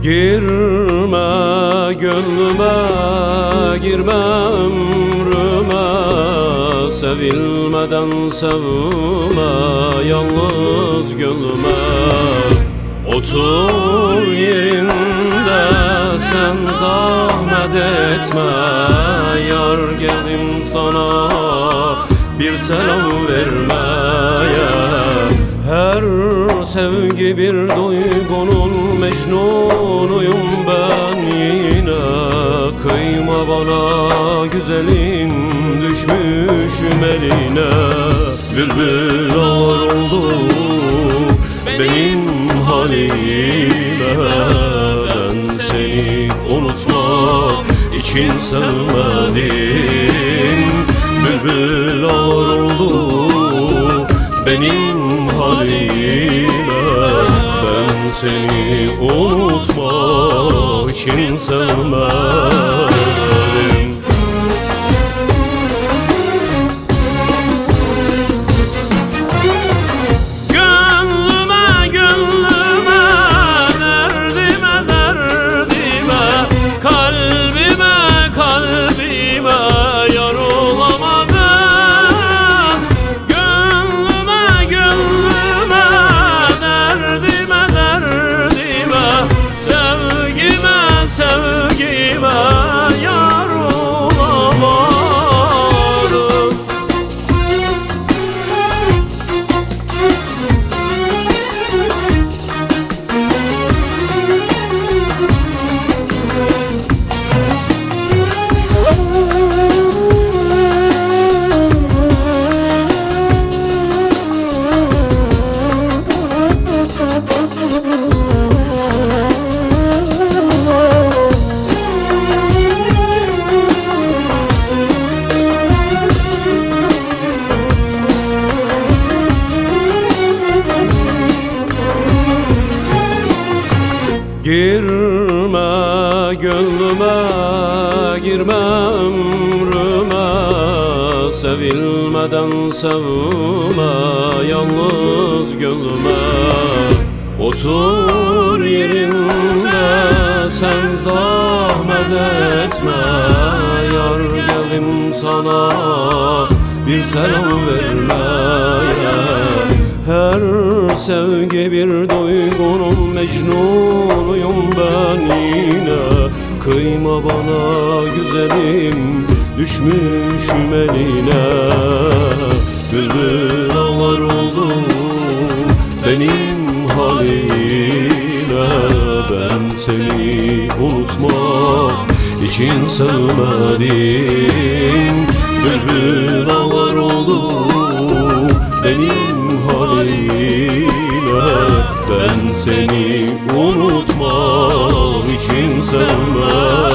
Girme gönlüme, girme ömrüme, sevilmeden sevme yalnız gönlüme. Otur yerinde sen zahmet etme, yar geldim sana bir selam vermeye. Her sevgi bir duygunun mecnunuyum ben yine. Kıyma bana güzelim, düşmüşüm eline. Bülbül ağır oldu benim halime. Ben seni unutmak için sevmedim. Bülbül ağır oldu benim halime. Ben seni unutmak için sevmedim. Gönlüme gönlüme, derdime derdime, kalbime kalbime yar olamadım. Sevgime yar olamadım. Girme gönlüme, girme ömrüme, sevilmeden sevme yalnız gönlüme. Otur yerinde sen zahmet etme, yar geldim sana bir selam vermeye. Her sevgi bir duygunun mecnunuyum ben yine. Kıyma bana güzelim, düşmüşüm eline. Bülbül ağlar oldu benim halime. Ben seni unutmak için sevmedim. Bülbül ağlar oldu benim halime. Ben seni unutmak için sevmedim.